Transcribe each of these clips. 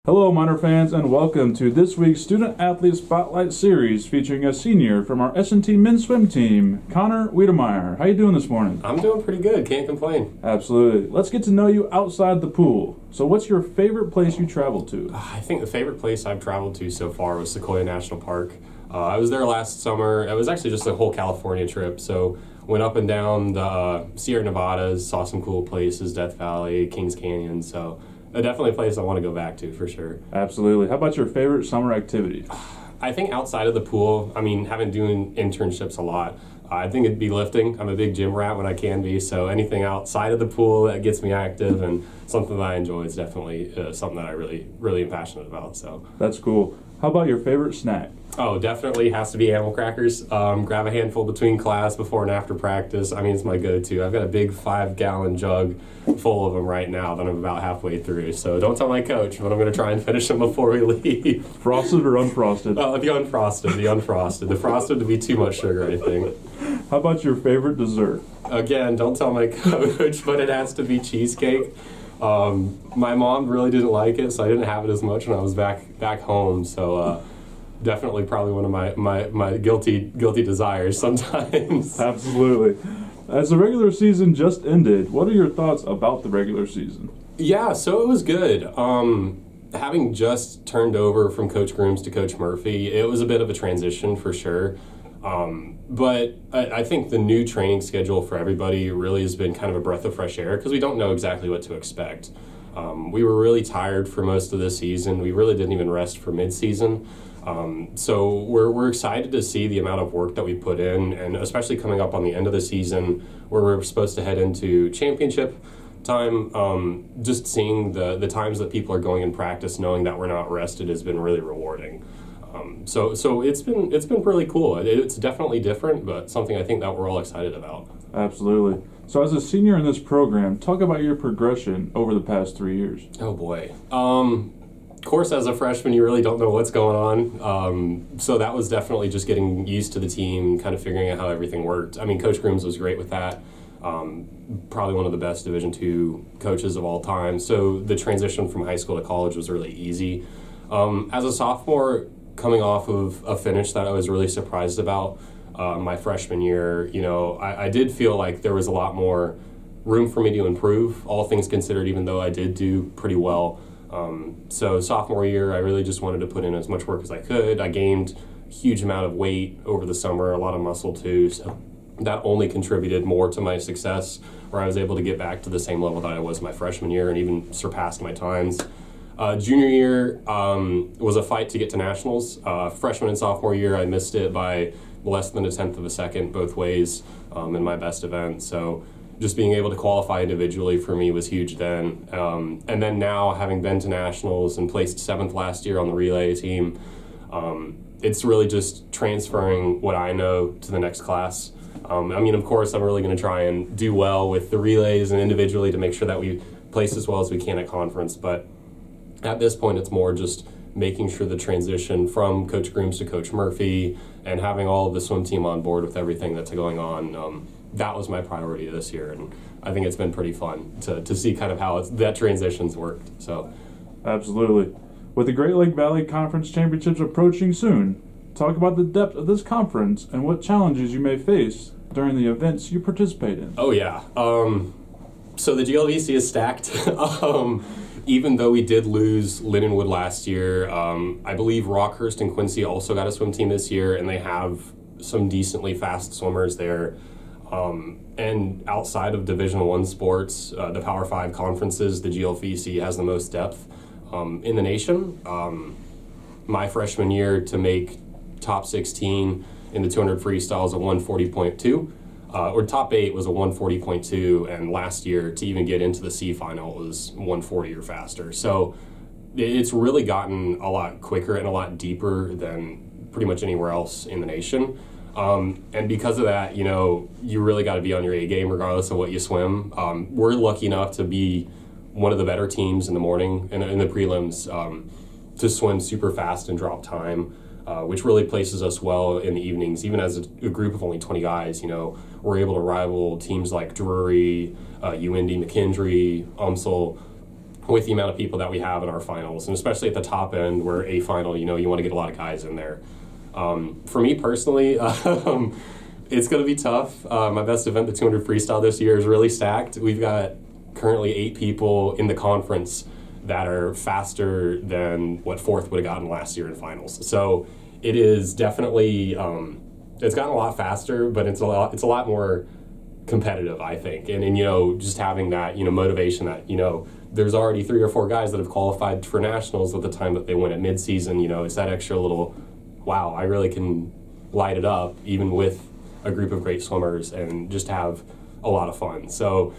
Hello, Miner fans, and welcome to this week's Student Athlete Spotlight Series featuring a senior from our S&T men's swim team, Connor Wiedemeier. How you doing this morning? I'm doing pretty good. Can't complain. Absolutely. Let's get to know you outside the pool. So what's your favorite place you traveled to? I think the favorite place I've traveled to so far was Sequoia National Park. I was there last summer. It was actually just a whole California trip, so went up and down the Sierra Nevadas, saw some cool places, Death Valley, Kings Canyon, so definitely a place I want to go back to for sure. Absolutely. How about your favorite summer activity? I think outside of the pool, having doing internships a lot, I think it'd be lifting. I'm a big gym rat when I can be, so anything outside of the pool that gets me active and something that I enjoy is definitely something that I really am passionate about. So that's cool. How about your favorite snack? Oh, definitely has to be animal crackers. Grab a handful between class, before and after practice. It's my go-to. I've got a big 5-gallon jug full of them right now that I'm about halfway through. So don't tell my coach, but I'm going to try and finish them before we leave. Frosted or unfrosted? The unfrosted. The frosted would be too much sugar, I think. How about your favorite dessert? Again, don't tell my coach, but it has to be cheesecake. My mom really didn't like it, so I didn't have it as much when I was back home. So definitely probably one of my guilty desires sometimes. Absolutely. As the regular season just ended, what are your thoughts about the regular season? Yeah, so it was good. Having just turned over from Coach Grooms to Coach Murphy, it was a bit of a transition for sure. But I think the new training schedule for everybody really has been kind of a breath of fresh air because we don't know exactly what to expect. We were really tired for most of the season. We really didn't even rest for mid-season. So we're excited to see the amount of work that we put in, and especially coming up on the end of the season where we're supposed to head into championship time. Just seeing the times that people are going in practice, knowing that we're not rested, has been really rewarding. So it's been really cool. It's definitely different, but something I think that we're all excited about. Absolutely. So as a senior in this program, talk about your progression over the past 3 years. Oh boy. Of course, as a freshman, you really don't know what's going on. So that was definitely just getting used to the team, kind of figuring out how everything worked. Coach Grooms was great with that. Probably one of the best Division II coaches of all time. So the transition from high school to college was really easy. As a sophomore, coming off of a finish that I was really surprised about my freshman year, I did feel like there was a lot more room for me to improve, all things considered, even though I did do pretty well. So sophomore year, I really just wanted to put in as much work as I could. I gained a huge amount of weight over the summer, a lot of muscle too, so that only contributed more to my success, where I was able to get back to the same level that I was my freshman year and even surpassed my times. Junior year was a fight to get to nationals. Freshman and sophomore year, I missed it by less than 1/10 of a second both ways in my best event. So just being able to qualify individually for me was huge then. And then now, having been to nationals and placed 7th last year on the relay team, it's really just transferring what I know to the next class. Of course, I'm really going to try and do well with the relays and individually to make sure that we place as well as we can at conference. But at this point, it's more just making sure the transition from Coach Grooms to Coach Murphy and having all of the swim team on board with everything that's going on. That was my priority this year, and I think it's been pretty fun to see kind of how that transition's worked. So, absolutely. With the Great Lake Valley Conference Championships approaching soon, talk about the depth of this conference and what challenges you may face during the events you participate in. Oh yeah. So the GLVC is stacked. Even though we did lose Lindenwood last year, I believe Rockhurst and Quincy also got a swim team this year, and they have some decently fast swimmers there. And outside of Division I sports, the Power 5 conferences, the GLVC has the most depth in the nation. My freshman year, to make top 16 in the 200 freestyles, a 140.2. Or top 8 was a 140.2, and last year to even get into the C final was 140 or faster. So it's really gotten a lot quicker and a lot deeper than pretty much anywhere else in the nation. And because of that, you really got to be on your A game regardless of what you swim. We're lucky enough to be one of the better teams in the morning and in the prelims to swim super fast and drop time. Which really places us well in the evenings. Even as a group of only 20 guys, we're able to rival teams like Drury, UND, McKendree, UMSL, with the amount of people that we have in our finals, and especially at the top end where a final, you want to get a lot of guys in there. For me personally, it's going to be tough. My best event, the 200 freestyle this year, is really stacked. We've got currently 8 people in the conference that are faster than what fourth would have gotten last year in finals. So it is definitely, it's gotten a lot faster, but it's a lot more competitive, I think. And just having that, motivation that, there's already 3 or 4 guys that have qualified for nationals at the time that they win at midseason. It's that extra little, wow, I really can light it up even with a group of great swimmers and just have a lot of fun. So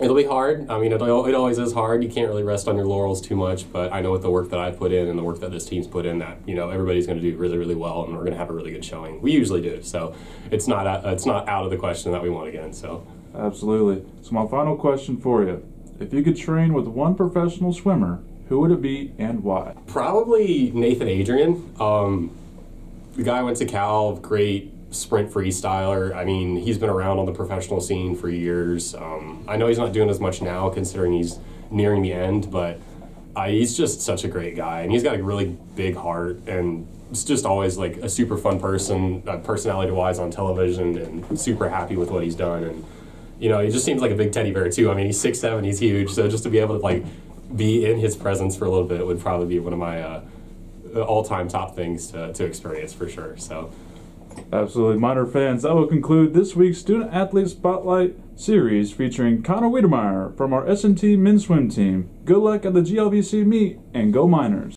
it'll be hard. I mean, it always is hard. You can't really rest on your laurels too much, but I know with the work that I put in and the work that this team's put in that, everybody's going to do really, really well, and we're going to have a really good showing. We usually do, so it's not out of the question that we won again. So absolutely. So my final question for you. If you could train with one professional swimmer, who would it be and why? Probably Nathan Adrian. The guy went to Cal, great sprint freestyler. I mean, he's been around on the professional scene for years. I know he's not doing as much now considering he's nearing the end, but he's just such a great guy, and he's got a really big heart, and it's just always like a super fun person, personality-wise on television, and super happy with what he's done. And he just seems like a big teddy bear too. I mean, he's 6'7", he's huge, so just to be able to be in his presence for a little bit would probably be one of my all-time top things to experience for sure. So. Absolutely. Miner fans, that will conclude this week's Student Athlete Spotlight series featuring Connor Wiedemeier from our S&T men's swim team. Good luck at the GLVC meet, and go Miners!